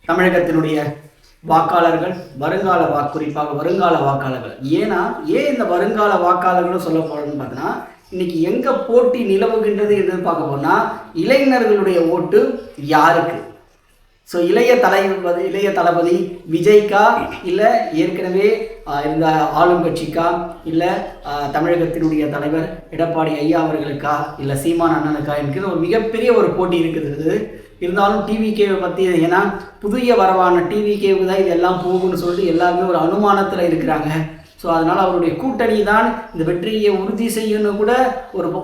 தமிழகத்தினுடைய வாக்காளர்கள் குறிப்பாக வருங்கால வாக்காளர்கள். ஏன் இந்த வருங்கால வாக்காளர்களும் சொல்ல போறோம்னு பார்த்தோன்னா, இன்னைக்கு எங்க போட்டி நிலவுகின்றது என்று பார்க்க போனா இளைஞர்களுடைய ஓட்டு யாருக்கு? ஸோ இளைய தளபதி விஜய்க்கா, இல்லை ஏற்கனவே இந்த ஆளும் கட்சிக்கா, இல்லை தமிழகத்தினுடைய தலைவர் எடப்பாடி ஐயா அவர்களுக்கா, இல்லை சீமான் அண்ணனுக்கா என்கிற ஒரு மிகப்பெரிய ஒரு போட்டி இருக்குது. இருந்தாலும் டிவிகேவை பற்றி, ஏன்னா புதிய வரவான டிவிகேவுக்கு தான் இதெல்லாம் போகும்னு சொல்லிட்டு எல்லாருமே ஒரு அனுமானத்தில் இருக்கிறாங்க. ஸோ அதனால் அவருடைய கூட்டணி தான் இந்த வெற்றியை உறுதி செய்யணும்னு கூட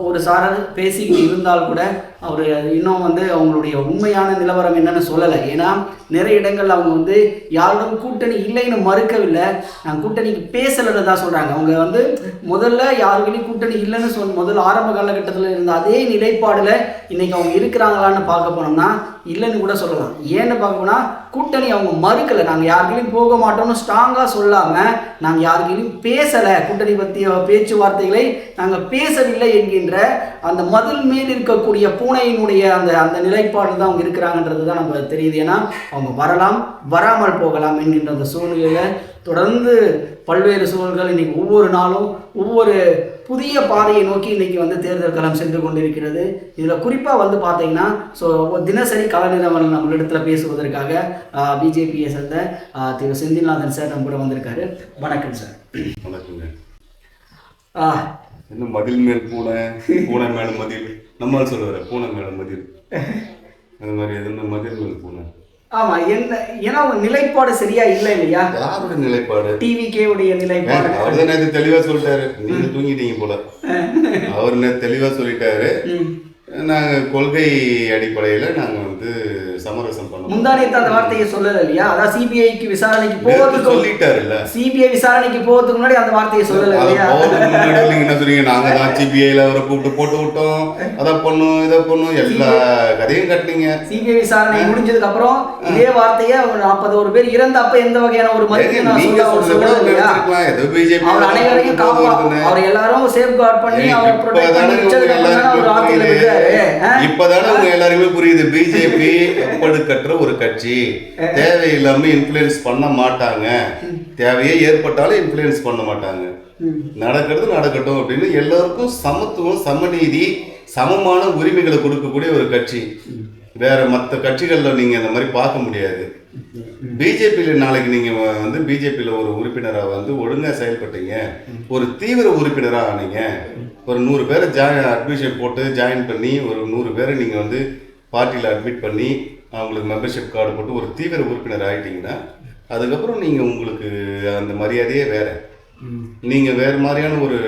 ஒரு சாரர் பேசிக்கிட்டு இருந்தால் கூட அவர் இன்னும் அவங்களுடைய உண்மையான நிலவரம் என்னன்னு சொல்லலை. ஏன்னா நிறைய இடங்கள் அவங்க யாருடன் கூட்டணி இல்லைன்னு மறுக்கவில்லை, நான் கூட்டணிக்கு பேசலைன்னு தான் சொல்கிறாங்க. அவங்க முதல்ல யாருக்கிட்டையும் கூட்டணி இல்லைன்னு முதல்ல ஆரம்ப காலகட்டத்தில் இருந்த அதே நிலைப்பாடில் இன்றைக்கி அவங்க இருக்கிறாங்களான்னு பார்க்க போனோம்னா இல்லைன்னு கூட சொல்லலாம். ஏன்னு பார்க்க போனால் கூட்டணி அவங்க மறுக்கலை, நாங்கள் யாருக்கிட்டையும் போக மாட்டோம்னு ஸ்ட்ராங்காக சொல்லாமல் நாங்கள் யாருக்கிட்டையும் பேசலை, கூட்டணி பற்றிய பேச்சுவார்த்தைகளை நாங்கள் பேசவில்லை என்கின்ற அந்த மதில் மேல் இருக்கக்கூடிய பூனையினுடைய அந்த நிலைப்பாடு தான் அவங்க இருக்கிறாங்கன்றது தான் நம்ம தெரியுது. ஏன்னா அவங்க வரலாம் வராமல் போகலாம் என்கின்ற அந்த சூழ்நிலையில் தொடர்ந்து பல்வேறு சூழல்கள் இன்னைக்கு ஒவ்வொரு நாளும் ஒவ்வொரு புதிய பாதையை நோக்கி இன்னைக்கு தேர்தல் களம் சென்று கொண்டிருக்கிறது. இதில் குறிப்பாக பார்த்தீங்கன்னா தினசரி கலநிலவரம் நம்மளிடத்தில் பேசுவதற்காக பிஜேபியை சேர்ந்த திரு செந்தில்நாதன் சார் நம்ம கூட வந்திருக்காரு. வணக்கம் சார். வணக்கங்க. இன்னும் மதில் மேல் பூனை மேல மதில், நம்ம சொல்லுவாரு பூனை மேல மதில், அந்த மாதிரி எதுவும் மதில் மேல் பூனை. ஆமா, ஏன்னா அவங்க நிலைப்பாடு சரியா இல்லை இல்லையா? யாரோட நிலைப்பாடு? டிவிகே உடைய நிலைப்பாடு. அவர் தான் நேற்று தெளிவா சொல்லிட்டாரு, நீங்க தூங்கிட்டீங்க போல. அவர் நேற்று தெளிவா சொல்லிட்டாரு, நாங்கள் கொள்கை அடிப்படையில் நாங்கள் சமரசம் பண்ணோம். முந்தானேத்து அந்த வார்த்தையை சொல்லல இல்லையா? அதான் சிபிஐக்கு விசாரணைக்கு போகிறதுக்கு சொல்லிட்டாருல்ல, சிபிஐ விசாரணைக்கு போகிறதுக்கு முன்னாடி அந்த வார்த்தையை சொல்லல இல்லையா? நீங்க என்ன சொல்றீங்க, நாங்க தான் சிபிஐல அவரை கூப்பிட்டு போட்டு விட்டோம், அதை பண்ணும் இதை பண்ணும் எல்லா கதையும் கட்டினீங்க. சிபிஐ விசாரணை முடிஞ்சதுக்கு அப்புறம் இதே வார்த்தையை 41 பேர் இறந்த அப்ப எந்த வகையான ஒரு மதிப்பு அனைவரையும் அவர் எல்லாரும் சேஃப் கார்ட் பண்ணி அவரை ப்ரொடெக்ட் பண்ணி ஒரு வார்த்தையில இப்பதானே உங்க எல்லாருமே புரியுது, பிஜேபி கட்டுற ஒரு கட்சி, தேவையில்லாம இன்ஃப்ளூயன்ஸ் பண்ண மாட்டாங்க, தேவையே ஏற்பட்டாலும் இன்ஃப்ளூயன்ஸ் பண்ண மாட்டாங்க, நடக்கிறது நடக்கட்டும் அப்படின்னு எல்லாருக்கும் சமத்துவம் சமநீதி சமமான உரிமைகளை கொடுக்கக்கூடிய ஒரு கட்சி. வேற மற்ற கட்சிகள்ல நீங்க இந்த மாதிரி பார்க்க முடியாது. பிஜேபியில நாளைக்கு நீங்க பிஜேபியில ஒரு உறுப்பினராக ஒழுங்கா செயல்பட்டீங்க, ஒரு தீவிர உறுப்பினரா ஆனீங்க, ஒரு 100 பேரை அட்மிஷன் போட்டு ஜாயின் பண்ணி ஒரு 100 பேரை நீங்க பார்ட்டியில் அட்மிட் பண்ணி அவங்களுக்கு மெம்பர்ஷிப் கார்டு போட்டு ஒரு தீவிர உறுப்பினர் ஆகிட்டீங்கன்னா அதுக்கப்புறம் நீங்கள் உங்களுக்கு அந்த மரியாதையே வேறு, நீங்கள் வேறு மாதிரியான ஒரு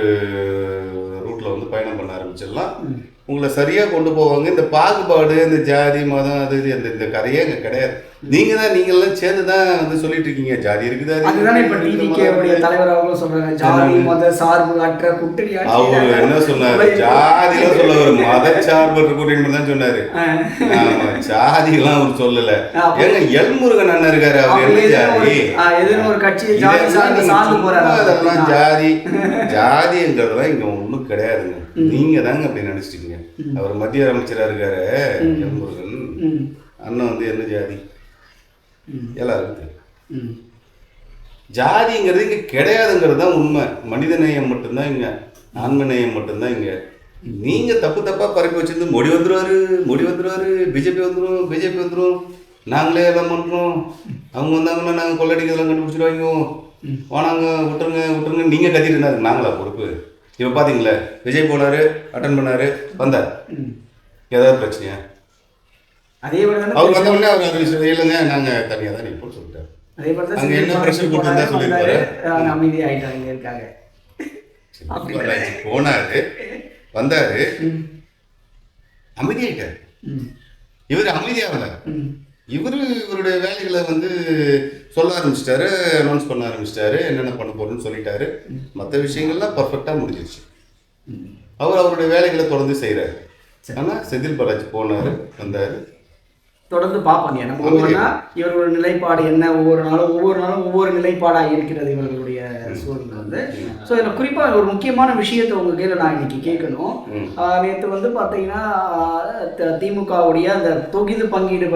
ரூட்டில் பயணம் பண்ண ஆரம்பிச்சிடலாம். உங்களை சரியாக கொண்டு போவாங்க. இந்த பாகுபாடு, இந்த ஜாதி மதம் அது இந்த கதையே அங்கே கிடையாது. நீங்கள்லாம் சேர்ந்து தான் சொல்லிட்டு இருக்கீங்க ஜாதி இருக்குது. அதுதானே இப்போ டிவிகேவுடைய தலைவர் அவங்களும் சொல்றாங்க, ஜாதி மத சார்பு அற்ற கூட்டணி. அவர் என்ன சொன்னாரு, ஜாதிலாம் சொல்ல, ஒரு மத சார்பு கூட்டணி தான் சொன்னாரு. ஆமா, ஜாதிலாம் அவர் சொல்லல. ஏங்க எல்முருகன் அண்ணன் இருக்காரு, அவர் என்ன ஜாதி? ஒரு கட்சி அதெல்லாம் ஜாதி ஜாதிங்கிறதுலாம் இங்க ஒன்றும் கிடையாதுங்க. நீங்க தாங்க அப்படி நினைச்சிட்டீங்க. அவர் மத்திய அமைச்சரா இருக்காரு எல்முருகன் அண்ணன், என்ன ஜாதி எல்லாருக்கும் ஜாதிங்கிறது இங்க கிடையாதுங்கிறது தான் உண்மை. மனித நேயம் மட்டும்தான் இங்க, ஆன்ம நேயம் மட்டும்தான் இங்க. நீங்க தப்பா பரப்பி வச்சிருந்து மோடி வந்துருவாரு, பிஜேபி வந்துரும், நாங்களே எல்லாம் பண்றோம், அவங்க வந்தாங்கன்னா நாங்க கொள்ளடிக்கிறதெல்லாம் கண்டுபிடிச்சிருவாங்க, வானாங்க விட்டுருங்க நீங்க கத்திட்டு இருந்தாரு. நாங்களா பொறுப்பு? இப்ப பாத்தீங்களா, விஜய் போனாரு, அட்டன் பண்ணாரு, வந்தார், ஏதாவது பிரச்சனையா? அவர் வந்த உடனே அவர் இல்லைங்க நாங்க தனியாக தான் நிற்போம் சொல்லிட்டாரு. அங்க என்ன பிரஷர் கொடுத்துருந்தா சொல்லியிருப்பாரு, போனாரு, வந்தாரு, அமைதியாயிட்டாரு. இவர் அமைதியாகல, இவருடைய வேலைகளை சொல்ல ஆரம்பிச்சிட்டாரு, அனௌன்ஸ் பண்ண ஆரம்பிச்சிட்டாரு, என்னென்ன பண்ண போறோம்னு சொல்லிட்டாரு. மற்ற விஷயங்கள்லாம் பர்ஃபெக்டா முடிஞ்சிருச்சு. அவருடைய வேலைகளை தொடர்ந்து செய்யறாரு. ஆனா செந்தில் பாலாஜி போனாரு, வந்தாரு, தொடர்ந்து பார்ப்பாங்க. நம்ம ஒவ்வொன்றா இவர்களோட நிலைப்பாடு என்ன, ஒவ்வொரு நாளும் ஒவ்வொரு நிலைப்பாடாக இருக்கிறது இவர்களுடைய சூழ்நிலை வந்து. ஸோ இதில் குறிப்பாக ஒரு முக்கியமான விஷயத்தை உங்கள் கையில் நான் இன்னைக்கு கேட்கணும். நேற்று வந்து பார்த்தீங்கன்னா திமுகவுடைய அந்த தொகுதி பங்கீடு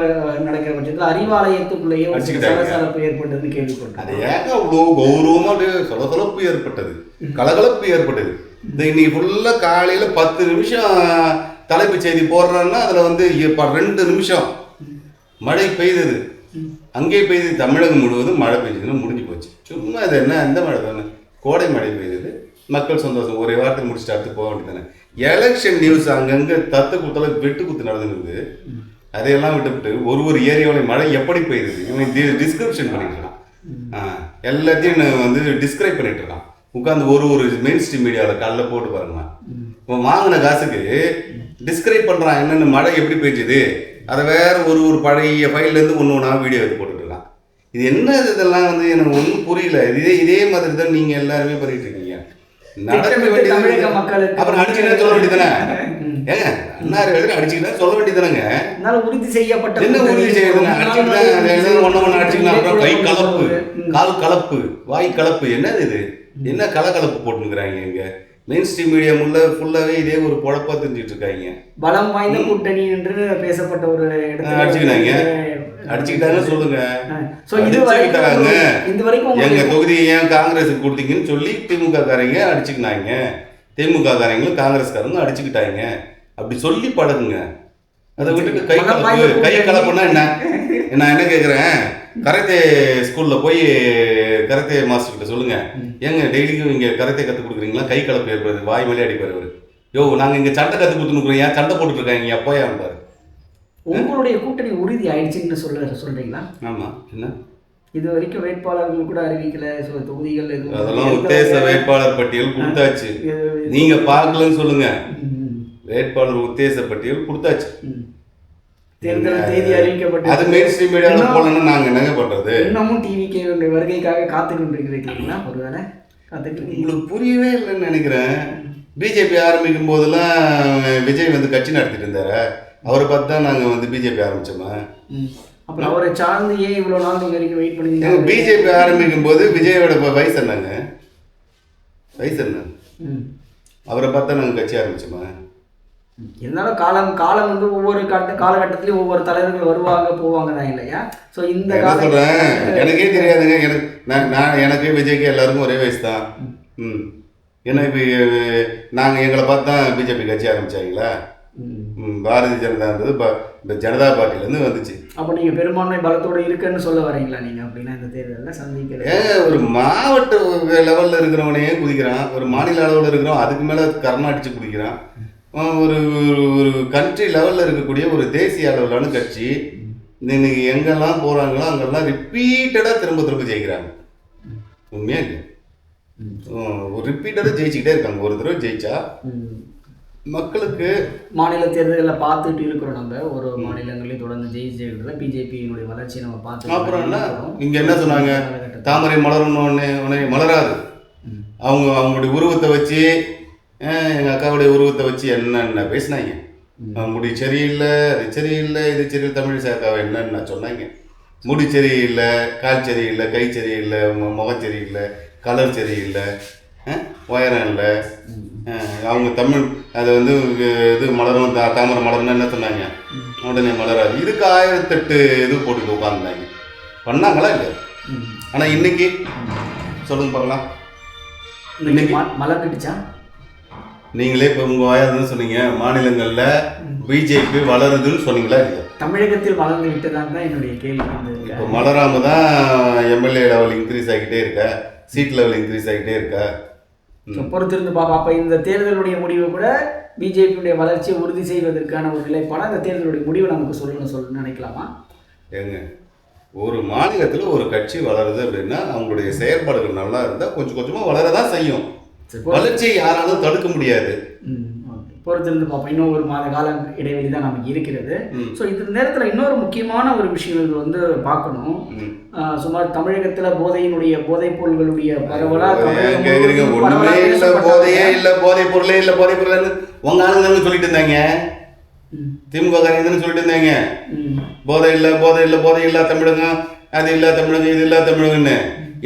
நடக்கிற பட்சத்தில் அறிவாலயத்துக்குள்ளேயே ஒரு சலசலப்பு ஏற்பட்டதுன்னு கேள்விப்பட்டேன். அது ஏங்க அவ்வளோ கௌரவமாக சலசலப்பு ஏற்பட்டது, கலகலப்பு ஏற்பட்டது. இந்த இன்னைக்கு ஃபுல்லாக காலையில் 10 நிமிஷம் தலைப்பு செய்தி போடுறான்னா அதில் வந்து இப்போ 2 நிமிஷம் மழை பெய்தது, அங்கே பெய்தது, தமிழகம் முழுவதும் மழை பெய்யுதுன்னு முடிஞ்சு போச்சு. சும்மா இது என்ன எந்த மழை தானே, கோடை மழை பெய்யுது, மக்கள் சந்தோஷம், ஒரே வாரத்துக்கு முடிச்சுட்டு அடுத்து போக வேண்டியது தானே. எலெக்ஷன் நியூஸ் அங்கங்கே தத்து குத்தல வெட்டு குத்து நடந்துருக்குது. அதையெல்லாம் விட்டுவிட்டு ஒரு ஏரியாவில் மழை எப்படி பெய்யுது இவன் டிஸ்கிரிப்ஷன் பண்ணிட்டு இருக்கான், எல்லாத்தையும் வந்து டிஸ்கிரைப் பண்ணிட்டு இருக்கான். உட்காந்து ஒரு மெயின் ஸ்ட்ரீம் மீடியாவில் காலைல போட்டு பாருங்களேன். இவன் வாங்கின காசுக்கு டிஸ்கிரைப் பண்ணுறான் என்னென்ன மழை எப்படி பெய்ஞ்சுது, அதை வேற ஒரு பழைய ஃபைல்லேருந்து ஒன்றா வீடியோ எடுத்து போட்டுருக்கான். இது என்ன இதெல்லாம் வந்து எனக்கு ஒன்றும் புரியல. இதே மாதிரி தான் நீங்கள் எல்லாருமே பண்ணிட்டு இருக்கீங்க. நடக்க வேண்டியது அப்புறம் அடிச்சுக்கிட்டே சொல்ல வேண்டியதானே. ஏங்க அண்ணாரு அடிச்சுக்கிட்டா சொல்ல வேண்டியதானங்க. உறுதி செய்யப்பட்ட என்ன உறுதி செய்யறதுங்க, அடிச்சுக்கிட்டா ஒன்று அடிச்சுக்கலாம். அப்புறம் கை கலப்பு, கால் கலப்பு, வாய் கலப்பு, என்னது இது, என்ன கலப்பு போட்டுக்கிறாங்க. இங்கே மெயின் ஸ்ட்ரீம் மீடியா ஃபுல்லாவே இதே ஒரு பொழப்பா தெரிஞ்சுட்டு இருக்காங்க. பலம் வாய்ந்த கூட்டணி என்று பேசப்பட்ட ஒரு அடிச்சுக்கிட்டாங்க சொல்லுங்க. எங்க தொகுதியை ஏன் காங்கிரஸுக்கு கொடுத்தீங்கன்னு சொல்லி திமுக காரங்க அடிச்சுக்கினாங்க, திமுக காரங்களும் காங்கிரஸ்காரங்களும் அடிச்சுக்கிட்டாங்க. அப்படி சொல்லி பழகுங்க. அதை விட்டுட்டு கை கலப்புனா என்ன? நான் என்ன கேட்குறேன், கராத்தே ஸ்கூலில் போய் கராத்தே மாஸ்டர் கிட்ட சொல்லுங்க, ஏங்க டெய்லிக்கும் இங்கே கராத்தே கற்றுக் கொடுக்குறீங்களா, கை கலப்பு ஏற்படுது, வாய் மேலே அடிப்பார் அவர். நாங்கள் இங்கே சண்டை கற்றுக் கொடுத்துருக்குறோம், ஏன் சண்டை போட்டுட்ருக்காங்க அப்போ ஏன்பார். உங்களுடைய கூட்டணி உறுதி ஆயிடுச்சுன்னு சொல்கிறீங்களா? ஆமாம். என்ன இது வரைக்கும் வேட்பாளர்கள் கூட அறிவிக்கல, தொகுதிகள் எதுவும் அதெல்லாம் உத்தேச வேட்பாளர் பட்டியல் கொடுத்தாச்சு. நீங்கள் பார்க்கலன்னு சொல்லுங்க. வேட்பாளர் உத்தேச பட்டியல் கொடுத்தாச்சு, தேர்தல் தேதி அறிவிக்கப்பட்டு அது மெயின் ஸ்ட்ரீம் மீடியாவில் போலன்னா நாங்கள் என்னங்க பண்ணுறது? இன்னமும் டிவிக்கு வருகைக்காக காத்துக்கொண்டிருக்கிறீங்களா? ஒருவேளை காத்துக்கிட்டு உங்களுக்கு புரியவே இல்லைன்னு நினைக்கிறேன். பிஜேபி ஆரம்பிக்கும் போதெல்லாம் விஜய் வந்து கட்சி நடத்திட்டு இருந்தாரு, அவரை பார்த்து தான் நாங்கள் வந்து பிஜேபி ஆரம்பித்தோமா. அப்புறம் அவரை சார்ந்து ஏன் இவ்வளோ நாள் நீங்கள் வரைக்கும் வெயிட் பண்ணி? பிஜேபி ஆரம்பிக்கும் போது விஜயோட வயசு என்னங்க, வயசு என்ன, அவரை பார்த்தா நாங்கள் கட்சி ஆரம்பித்தோமா. இருந்தாலும் காலம் வந்து ஒவ்வொரு காலகட்டத்திலையும் ஒவ்வொரு தலைவர்கள் வருவாங்க போவாங்க தான் இல்லையா? ஸோ இந்த சொல்கிறேன், எனக்கே தெரியாதுங்க. எனக்கு விஜய்க்கு எல்லாருக்கும் ஒரே வயசு தான். ஏன்னா இப்போ நாங்கள் எங்களை பார்த்து தான் பிஜேபி கட்சி ஆரம்பித்தாங்களா? பாரதிய ஜனதான்றது இப்போ ஜனதா பார்ட்டிலேருந்து வந்துச்சு. அப்போ நீங்கள் பெரும்பான்மை பலத்தோடு இருக்குன்னு சொல்ல வரீங்களா நீங்கள்? அப்படின்னா இந்த தேர்தலில் சந்திக்கிற ஒரு மாவட்ட லெவலில் இருக்கிறவனையே குதிக்கிறான், ஒரு மாநில அளவில் இருக்கிறவன் அதுக்கு மேலே கர்ணம் அடித்து குதிக்கிறான். ஒரு கண்ட்ரி லெவலில் இருக்கக்கூடிய ஒரு தேசிய அளவிலான கட்சி இன்னைக்கு எங்கெல்லாம் போகிறாங்களோ அங்கெல்லாம் ரிப்பீட்டடாக திரும்ப ஜெயிக்கிறாங்க. உண்மையாக இல்லை, ரிப்பீட்டடாக ஜெயிச்சுக்கிட்டே இருக்காங்க. ஒரு தடவை ஜெயிச்சா மக்களுக்கு மாநில தேர்தலில் பார்த்துட்டு இருக்கிறோம். நம்ம ஒரு மாநிலங்களையும் தொடர்ந்து ஜெயிச்சுக்கிறத பிஜேபியினுடைய வளர்ச்சியை நம்ம பார்த்து. அப்புறம் என்ன இங்கே என்ன சொன்னாங்க, தாமரை மலரணுன்னு மலராது. அவங்களுடைய உருவத்தை வச்சு, எங்கள் அக்காவுடைய உருவத்தை வச்சு என்னென்ன பேசினாங்க. முடி சரியில்லை, அது சரியில்லை, இது சரியில்லை. தமிழிசை அக்காவை என்னென்ன சொன்னாங்க. முடி சரியில்லை, கால் சரியில்லை, கை சரியில்லை, முகம் சரியில்லை, கலர் சரியில்லை, உயரம் இல்லை. அவங்க தமிழ் அதை வந்து இது மலரும் தாமரை மலர்னு என்ன சொன்னாங்க, உடனே மலராது. இதுக்கு 1008 இது போட்டுட்டு உட்காந்துருந்தாங்க. பண்ணாங்களா இல்லை? ஆனால் இன்னைக்கு சொல்லுங்க பார்க்கலாம், இன்னைக்கு மலர்ந்துடுச்சா? நீங்களே இப்போ உங்கள் வாயாதுன்னு சொன்னீங்க, மாநிலங்களில் பிஜேபி வளருதுன்னு சொன்னீங்களா இல்லையா? தமிழகத்தில் வளர்ந்து விட்டதான் தான் என்னுடைய கேள்வி. இப்போ மலராமல் தான் எம்எல்ஏ லெவல் இன்க்ரீஸ் ஆகிக்கிட்டே இருக்கா, சீட் லெவல் இன்க்ரீஸ் ஆகிக்கிட்டே இருக்கா. பொறுத்திருந்து பார்ப்போம். அப்போ இந்த தேர்தலுடைய முடிவு கூட பிஜேபியுடைய வளர்ச்சியை உறுதி செய்வதற்கான ஒரு நிலைப்பாடாக இந்த தேர்தலுடைய முடிவை நமக்கு சொல்லணும்னு நினைக்கலாமா? ஏங்க, ஒரு மாநிலத்தில் ஒரு கட்சி வளருது அப்படின்னா அவங்களுடைய செயல்பாடுகள் நல்லா இருந்தால் கொஞ்சம் கொஞ்சமாக வளரதான் செய்யும். வளர்ச்சியை யாராலும் தடுக்க முடியாது. பொறுத்திருந்து பார்ப்போம். இன்னும் ஒரு மாத கால இடைவெளி தான் நமக்கு இருக்கிறது. ஸோ இந்த நேரத்தில் இன்னொரு முக்கியமான ஒரு விஷயம் இது வந்து பார்க்கணும். சுமார் தமிழகத்தில் போதைப் பொருள்களுடைய பரவலாக போதையே இல்லை, போதைப் பொருளே இல்லை, போதைப் பொருள் உங்க ஆளுங்க சொல்லிட்டு இருந்தாங்க. திமுக காரங்க சொல்லிட்டு இருந்தாங்க போதை இல்ல தமிழங்க, அது இல்ல தமிழங்க, இது இல்ல தமிழங்கன்னு.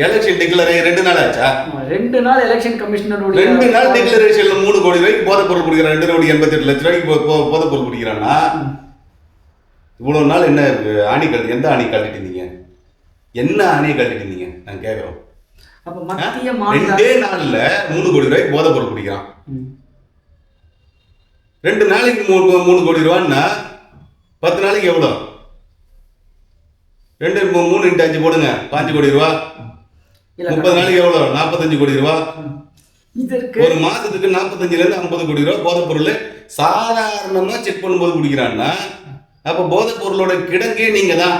எலெக்ஷன் டிக்ளரே 2 நாள் ஆச்சா? 2 நாள் எலெக்ஷன் கமிஷனரோட 2 நாள் டிக்ளரேஷன்ல 3 கோடி ரூபாய்க்கு போதைப் பொருள் குடிக்கிறான், 2,88 லட்சம் ரூபாய்க்கு போதைப் பொருள் குடிக்கிறான்னா இவ்வளவு நாள் என்ன எந்த ஆணி கழட்டிட்டு இருந்தீங்க? என்ன ஆணையை கழட்டிட்டு இருந்தீங்க நாங்க கேட்கிறோம். அப்ப மத்திய மாநில 2 நாள்ல 3 கோடி ரூபாய்க்கு போதைப் பொருள் குடிக்கிறான். 2 நாளைக்கு 3 கோடி ரூபான்னா 10 நாளைக்கு எவ்வளோ? 2 3 × 5 போடுங்க, 5 கோடி ரூபா. 30 நாளைக்கு எவ்வளோ? 45 கோடி ரூபா. ஒரு மாசத்துக்கு 45 ல இருந்து 50 கோடி ரூபா போதைப் பொருள் சாதாரணமா செக் பண்ணும்போது குடிக்கிறான்னா அப்ப போதைப் பொருளோட கிடங்கே நீங்க தான்,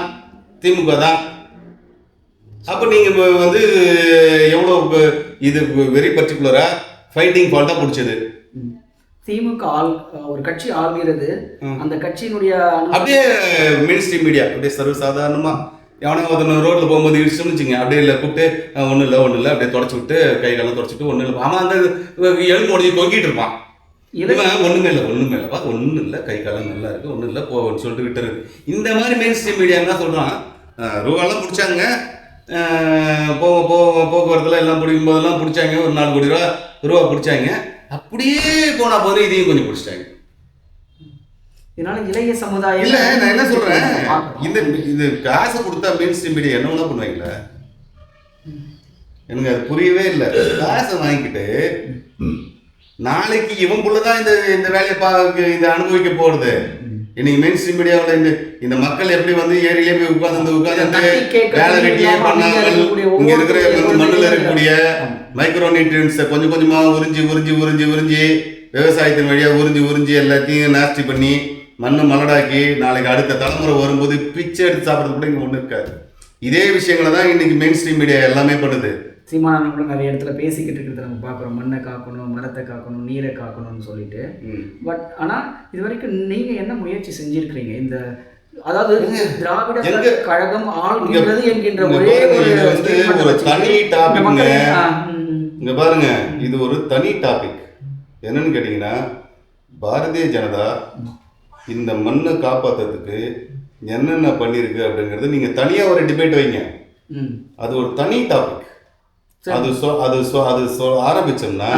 திமுக தான். அப்ப நீங்க வந்து எவ்வளவு இது வெரி பர்டிகுலரா ஃபைட்டிங் ஃபால்ட்டா பிடிச்சது. திமுக ஒரு கட்சி ஆள்கிறது, அந்த கட்சியினுடைய அப்படியே மெயின் ஸ்ட்ரீம் மீடியா அப்படியே சர்வசாதாரணமா எவனா ஒருத்தன் ரோட்ல போகும்போது இடிச்சுன்னு வச்சுங்க, அப்படியே இல்லை கூப்பிட்டு ஒன்றும் இல்லை அப்படியே தொடச்சி விட்டு கை காலம் தொடச்சிட்டு ஒன்றும் இல்லை. அவன் அந்த எலும்பு உடஞ்சி தொங்கிட்டு இருப்பான். இவன் ஒன்றுமே இல்லைப்பா, ஒன்றும் இல்லை, கை காலம் நல்லா இருக்கு, ஒன்றும் இல்லை போன்னு சொல்லிட்டு விட்டு இருக்கு. இந்த மாதிரி மெயின் ஸ்ட்ரீம் மீடியா என்ன சொல்றான், ரூபாலாம் பிடிச்சாங்க, போக்குவரத்துல எல்லாம் பிடிக்கும் போதெல்லாம் பிடிச்சாங்க, ஒரு 4 கோடி ரூபா பிடிச்சாங்க, அப்படியே போனா போது இதையும் கொஞ்சம் பிடிச்சிட்டாங்க. இதனால இளைய சமுதாயம் இல்ல நான் என்ன சொல்றேன், இந்த காசு கொடுத்தா மெயின் ஸ்ட்ரீம் மீடியா என்ன வேணா பண்ணுவாங்களா? எனக்கு அது புரியவே இல்லை. காசை வாங்கிக்கிட்டு நாளைக்கு இவங்களுதான் இந்த வேலையை இதை அனுபவிக்க போறது. இன்னைக்கு மெயின் ஸ்ட்ரீம் மீடியாவில் இந்த மக்கள் எப்படி வந்து ஏரியிலே போய் உட்கார்ந்து வேலை வெட்டியே பண்ணாமல் இங்க இருக்கிற மண்ணில் இருக்கக்கூடிய மைக்ரோ நியூட்ரியன்ஸை கொஞ்சம் கொஞ்சமா உறிஞ்சி விவசாயத்தின் வழியா உறிஞ்சி எல்லாத்தையும் நாஸ்தி பண்ணி மண்ணு மலடாக்கி நாளைக்கு அடுத்த தலைமுறை வரும்போது பிச்சை எடுத்து சாப்பிட்றது கூட இங்க ஒண்ணு இருக்காது. இதே விஷயங்களை தான் இன்னைக்கு மெயின் ஸ்ட்ரீம் மீடியா எல்லாமே பண்ணுது. சீமானன் கூட நிறைய இடத்துல பேசிக்கிட்டு இருக்கிறத நம்ம பார்க்குறோம், மண்ணை காக்கணும், மரத்தை காக்கணும், நீரை காக்கணும்னு சொல்லிட்டு. பட் ஆனால் இது வரைக்கும் நீங்கள் என்ன முயற்சி செஞ்சிருக்கிறீங்க? இந்த அதாவது திராவிட கழகம் ஆள்கிறது என்கின்ற ஒரே ஒரு தனி டாபிக். இங்க பாருங்க, இது ஒரு தனி டாபிக். என்னன்னு கேட்டீங்கன்னா, பாரதிய ஜனதா இந்த மண்ணை காப்பாற்றுறதுக்கு என்னென்ன பண்ணியிருக்கு அப்படிங்கிறது நீங்கள் தனியாக ஒரு டிபேட் வைங்க. அது ஒரு தனி டாபிக். அது ஆரம்பிச்சோம்னா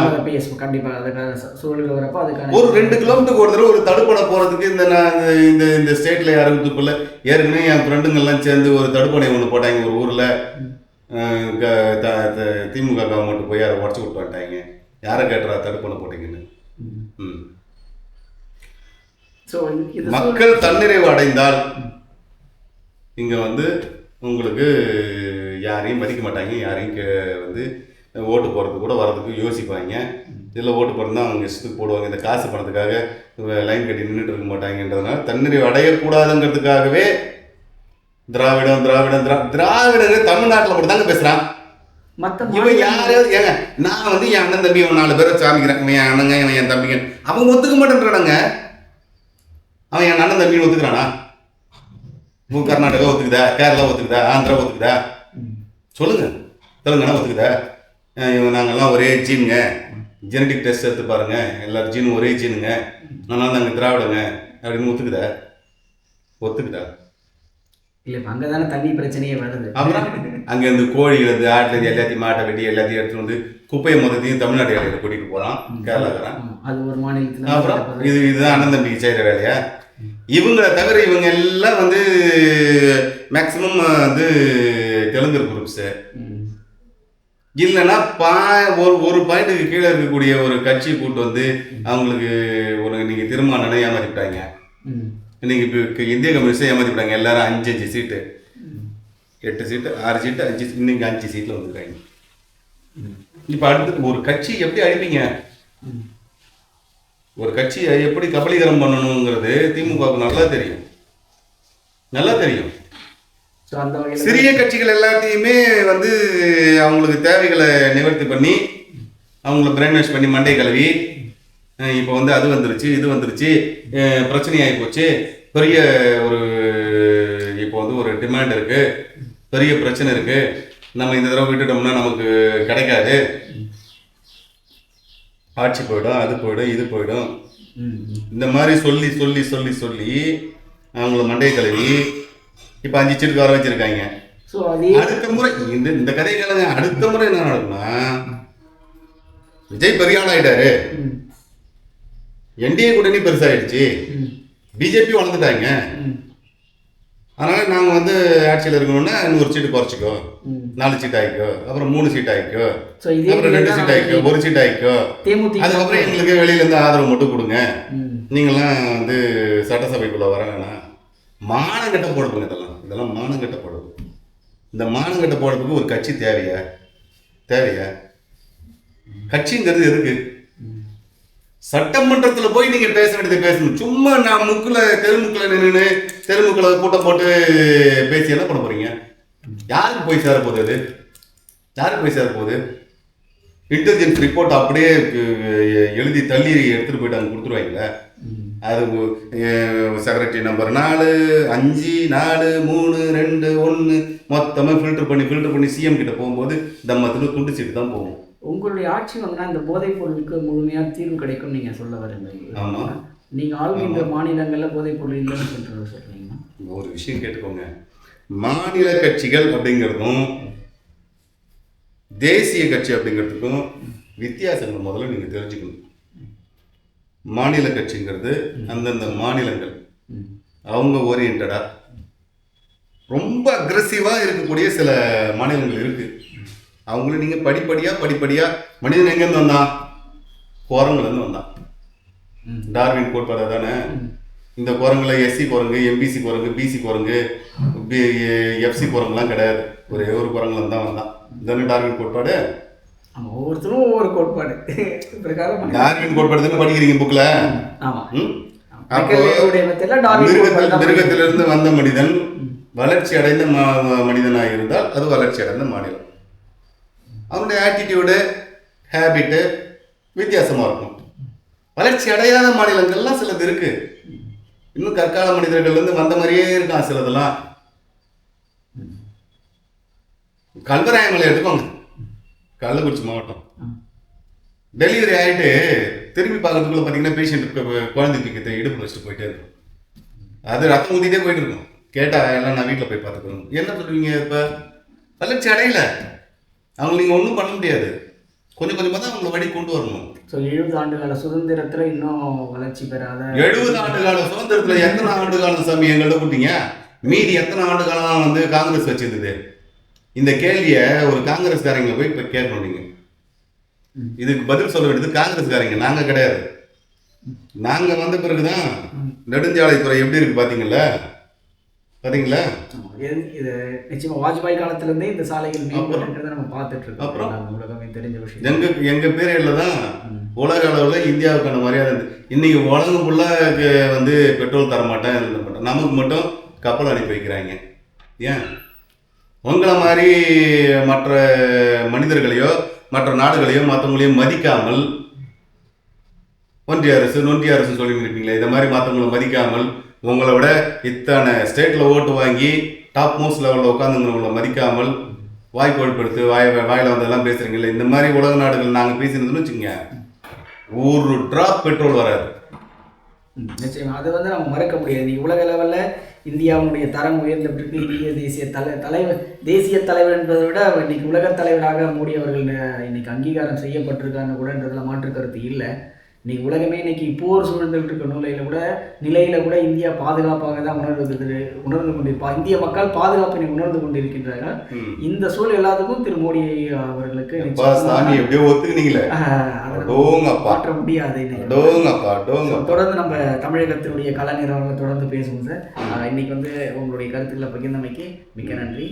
ஒரு 2 கிலோமீட்டருக்கு ஒரு தடவை ஒரு தடுப்பணை போகிறதுக்கு இந்த ஸ்டேட்டில் ஆரம்பித்துக்குள்ள ஏற்கனவே என் ஃப்ரெண்டுங்கெல்லாம் சேர்ந்து ஒரு தடுப்பணை ஒன்று போட்டாங்க ஒரு ஊரில். திமுக கவர்மெண்ட் போய் அதை உடச்சி விட்டு வந்துட்டாங்க. யாரை கேட்டுறா தடுப்பணை போட்டீங்கன்னு? மக்கள் தன்னிறைவு அடைந்தால் இங்க வந்து உங்களுக்கு யாரையும் மதிக்க மாட்டாங்க, யாரையும் வந்து ஓட்டு போடுறதுக்கு கூட வர்றதுக்கு யோசிப்பாங்க. இதில் ஓட்டு போடுறதுனா அவங்க இஷ்டத்துக்கு போடுவாங்க. இந்த காசு பணத்துக்காக லைன் கட்டி நின்றுட்டு இருக்க மாட்டாங்கன்றதுனால தன்னிறைவு அடையக்கூடாதுங்கிறதுக்காகவே திராவிடர் தமிழ்நாட்டில் மட்டும் தாங்க பேசுறான். இவன் யாராவது ஏங்க, நான் வந்து என் அண்ணன் தம்பி 4 பேரை சாமிக்கிறேன், இவன் என் அண்ணங்க இவன் என் தம்பிங்க, அவங்க ஒத்துக்க மாட்டேன்றானுங்க. அவன் என் அண்ணன் தம்பின்னு ஒத்துக்கிறானா? கர்நாடகா ஒத்துக்குதா? கேரளா ஒத்துக்குதா? ஆந்திரா ஒத்துக்குதா? சொல்லுங்க. தெலுங்கானா ஒத்துக்குதா? நாங்கள்லாம் ஒரே ஜீனுங்க, ஜெனடிக் டெஸ்ட் எடுத்து பாருங்க, எல்லாரும் ஜீனும் ஒரே ஜீனுங்க, அதனால நாங்கள் திராவிடங்க அப்படின்னு ஒத்துக்குதா? இல்லை, இப்போ அங்கே தானே தண்ணி பிரச்சனையே வருது. அப்புறம் அங்கேருந்து கோழியிலேருந்து ஆட்டிலேருந்து எல்லாத்தையும் மாட்டை வெட்டி எல்லாத்தையும் எடுத்துட்டு வந்து குப்பையை மொத்தத்தையும் தமிழ்நாடு இடையில கூட்டிகிட்டு போகிறான் கேரளாக்காரன். அது ஒரு மாநிலத்தில். அப்புறம் இதுதான் அண்ணன் தம்பிக்கு செய்கிற வேலையா? இவங்களை தவிர இவங்க எல்லாம் வந்து மேக்சிமம் வந்து தெலுங்கு குரூப்ஸு. இல்லைன்னா ஒரு பாயிண்ட்டுக்கு கீழே இருக்கக்கூடிய ஒரு கட்சியை கூட்டு வந்து அவங்களுக்கு இன்னைக்கு திருமாவளவனை ஏமாத்திட்டாங்க. இன்னைக்கு இப்போ இந்திய கம்யூனிஸ்டை ஏமாத்திட்டாங்க. எல்லாரும் 5 சீட்டு, 8 சீட்டு, 6 சீட்டு, 5 இன்னைக்கு 5 சீட்டில் வந்துருக்காங்க. இப்போ அடுத்து ஒரு கட்சி எப்படி அழிப்பீங்க? ஒரு கட்சியை எப்படி கபலீகரம் பண்ணணுங்கிறது திமுகவுக்கு நல்லா தெரியும். சிறிய கட்சிகள் எல்லாத்தையுமே வந்து அவங்களுக்கு தேவைகளை நிவர்த்தி பண்ணி அவங்கள பிரெயின் வாஷ் பண்ணி மண்டை கழுவி இப்போ வந்து அது வந்துருச்சு இது வந்துருச்சு பிரச்சனையாகி போச்சு, பெரிய ஒரு இப்போ வந்து ஒரு டிமாண்ட் இருக்கு, பெரிய பிரச்சனை இருக்கு, நம்ம இந்த தடவை விட்டுட்டோம்னா நமக்கு கிடைக்காது, ஆட்சி போயிடும், அது போயிடும், இது போயிடும், இந்த மாதிரி சொல்லி சொல்லி சொல்லி சொல்லி அவங்கள மண்டையை கழுவி இப்போ 5 சீட்டுக்கு வர வச்சிருக்காங்க. ஸோ அதே அடுத்த முறை இந்த கதையை கேளுங்க. அடுத்த முறை என்ன நடக்கும்னா, விஜய் பெரிய ஆள் ஆயிட்டாரு, என்டிஏ கூட்டணி பெருசாயிடுச்சு, பிஜேபி வளர்ந்துட்டாங்க, அதனால நாங்கள் வந்து ஆட்சியில் இருக்கணும்னா 100 சீட்டு குறைச்சிக்கோ, 4 சீட் ஆகிக்கோ, அப்புறம் 3 சீட் ஆகிக்கோ, அப்புறம் 2 சீட் ஆகிக்கோ, 1 சீட் ஆகிக்கோ, அதுக்கப்புறம் எங்களுக்கு வெளியிலேருந்து ஆதரவு மட்டும் கொடுங்க, நீங்களாம் வந்து சட்டசபைக்குள்ளே வர வேணாம். மானங்கட்ட போடுங்க. இதெல்லாம் மானங்கட்ட போடுது. இந்த மானங்கட்ட போடுறதுக்கு ஒரு கட்சி தேவையா? கட்சிங்கிறது எதுக்கு? சட்டமன்றத்தில் போய் நீங்கள் பேச வேண்டியதை பேசணும். சும்மா நான் தெருமுக்கில் நின்று தெருமுக்கில் கூட்டம் போட்டு பேசி என்ன பண்ண போறீங்க? யாருக்கு போய் சேர போகுது? அது யாருக்கு போய் சேர போகுது? இன்டெலிஜென்ஸ் ரிப்போர்ட் அப்படியே எழுதி தள்ளி எடுத்துகிட்டு போயிட்டு அங்கே கொடுத்துருவாங்களே. அது செக்ரட்டரி நம்பர் 4, 5, 4, 3, 2, 1 மொத்தமாக ஃபில்டர் பண்ணி சிஎம் கிட்ட போகும்போது தம்மத்தில் துண்டு சீட்டு தான் போகும். உங்களுடைய ஆட்சி வந்தால் இந்த போதைப் பொருளுக்கு முழுமையாக தீர்வு கிடைக்கும் நீங்கள் சொல்ல வரீங்க. ஆமாம், நீங்கள் ஆளுகின்ற மாநிலங்களில் போதைப் பொருள் இல்லைன்னு சொல்கிறீங்க. ஒரு விஷயம் கேட்டுக்கோங்க. மாநில கட்சிகள் அப்படிங்கிறதும் தேசிய கட்சி அப்படிங்கிறதுக்கும் வித்தியாசங்கள் முதல்ல நீங்கள் தெரிஞ்சுக்கணும். மாநில கட்சிங்கிறது அந்தந்த மாநிலங்கள் அவங்க ஓரியன்டா ரொம்ப அக்ரெசிவாக இருக்கக்கூடிய சில மாநிலங்கள் இருக்கு. அவங்கள நீங்கள் படிப்படியாக மனிதன் எங்கேருந்து வந்தான்? குரங்குலேருந்து வந்தான். டார்வின் கோட்பாடு தானே. இந்த குரங்குல எஸ்சி குரங்கு, எம்பிசி குரங்கு, பிசி குரங்கு, எஃப்சி குரங்குலாம் கிடையாது. ஒரே ஒரு குரங்குல தான் வந்தான். இதுதானே டார்வின் கோட்பாடு. ஒவ்வொருத்தரும் ஒவ்வொரு கோட்பாடு. டார்வின் கோட்பாடு தானே படிக்கிறீங்க புக்கில். மிருகத்திலிருந்து வந்த மனிதன் வளர்ச்சி அடைந்த மனிதனாக இருந்தால் அது வளர்ச்சி அடைந்த மாநிலம். அவனுடைய ஆட்டிடியூடு, ஹேபிட்டு வித்தியாசமாக இருக்கும். வளர்ச்சி அடையாத மாநிலங்கள்லாம் சிலது இருக்கு. இன்னும் கற்கால மனிதர்கள்லேருந்து வந்த மாதிரியே இருக்கான் சிலதெல்லாம். கல்வராயமலை எடுத்துக்கோங்க, கள்ளக்குறிச்சி மாவட்டம். டெலிவரி ஆகிட்டு திரும்பி பார்க்கறதுக்குள்ள பார்த்தீங்கன்னா பேஷண்ட்டுக்கு குழந்தைக்கு இடுப்பு வச்சுட்டு போயிட்டே இருக்கும். அது ரத்தம் ஊற்றிட்டே போயிட்டு இருக்கும். கேட்டால் எல்லாம் நான் வீட்டில் போய் பார்த்துக்கணும். என்ன சொல்லுவீங்க? இப்போ வளர்ச்சி அடையல, அவங்க நீங்கள் ஒன்றும் பண்ண முடியாது. கொஞ்சம் கொஞ்சமாக தான் அவங்களை வழி கொண்டு வரணும். ஸோ 70 ஆண்டுகால சுதந்திரத்தில் இன்னும் வளர்ச்சி பெறாத 70 ஆண்டுகால சுதந்திரத்தில் எத்தனை ஆண்டு காலம் சாமி எங்கள்கிட்ட கொடுத்தீங்க? மீதி எத்தனை ஆண்டு காலம் வந்து காங்கிரஸ் வச்சிருந்தது? இந்த கேள்வியை ஒரு காங்கிரஸ்காரங்களை போய் இப்போ கேட்கணும். நீங்கள் இதுக்கு பதில் சொல்ல வேண்டியது காங்கிரஸ்காரங்க, நாங்கள் கிடையாது. நாங்கள் வந்த பிறகு தான் நெடுஞ்சாலைத்துறை எப்படி இருக்கு பார்த்தீங்களா? இது நிச்சயமா வாஜ்பாய் காலத்திலிருந்தே இந்த சாலைகள் மேம்படுறத நம்ம பார்த்துட்டு இருக்கோம். அப்புறம் உலகமே தெரிஞ்ச விஷயம். எங்க பேரில் தான் உலக அளவில் இந்தியாவுக்கான மரியாதை. இன்னைக்கு உலகம் ஃபுல்லாக வந்து பெட்ரோல் தரமாட்டேன், இது தரமாட்டேன், நமக்கு மட்டும் கப்பல் அனுப்பி வைக்கிறாங்க. ஏன்? உங்களை மாதிரி மற்ற மனிதர்களையோ மற்ற நாடுகளையோ மற்றவங்களையும் மதிக்காமல், ஒன்றிய அரசு சொல்லி இருப்பீங்களே, இதை மாதிரி மற்றவங்களை மதிக்காமல், உங்களை விட இத்தனை ஸ்டேட்டில் ஓட்டு வாங்கி டாப் மோஸ்ட் லெவலில் உட்காந்துங்கிறவங்களை மதிக்காமல் வாய்க்கோழ்படுத்து வாயில் வந்ததெல்லாம் பேசுகிறீங்களே, இந்த மாதிரி உலக நாடுகள் நாங்கள் பேசினதுன்னு வச்சுக்கோங்க, ஒரு ட்ராப் பெட்ரோல் வராது. நிச்சயமாக அது வந்து நம்ம மறக்க முடியாது. நீ உலக லெவலில் இந்தியாவுடைய தரம் உயர்ந்தப்பட்டிருக்கு. இந்திய தேசிய தலைவர் என்பதை விட இன்னைக்கு உலகத் தலைவராக மோடி அவர்கள் இன்னைக்கு அங்கீகாரம் செய்யப்பட்டிருக்காங்க கூடன்றதுல மாற்று கருத்து இல்லை. இன்னைக்கு உலகமே இன்னைக்கு போர் சூழ்ந்துட்டு இருக்க நிலையில கூட இந்தியா பாதுகாப்பாக தான் உணர்ந்து கொண்டிருப்பா. இந்திய மக்கள் பாதுகாப்பினை உணர்ந்து கொண்டிருக்கின்றார்கள். இந்த சூழல் எல்லாத்துக்கும் திரு மோடி அவர்களுக்கு மாற்ற முடியாது. தொடர்ந்து நம்ம தமிழகத்தினுடைய கல நிறுவனங்கள் தொடர்ந்து பேசுவோம் சார். இன்னைக்கு வந்து உங்களுடைய கருத்துக்களை பகிர்ந்தமைக்கு மிக்க நன்றி.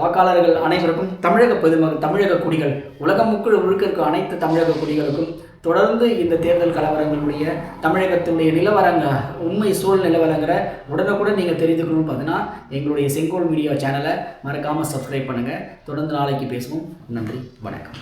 வாக்காளர்கள் அனைவருக்கும், தமிழக குடிகள், உலகம் முழுக்க இருக்க அனைத்து தமிழக குடிகளுக்கும் தொடர்ந்து இந்த தேர்தல் கலவரங்களுடைய தமிழகத்தினுடைய உண்மை சூழல் நிலவரங்கிற உடனுக்குடன் நீங்கள் தெரிந்துக்கணும்னு பார்த்தீங்கன்னா எங்களுடைய செங்கோல் மீடியா சேனலை மறக்காமல் சப்ஸ்கிரைப் பண்ணுங்கள். தொடர்ந்து நாளைக்கு பேசுவோம். நன்றி, வணக்கம்.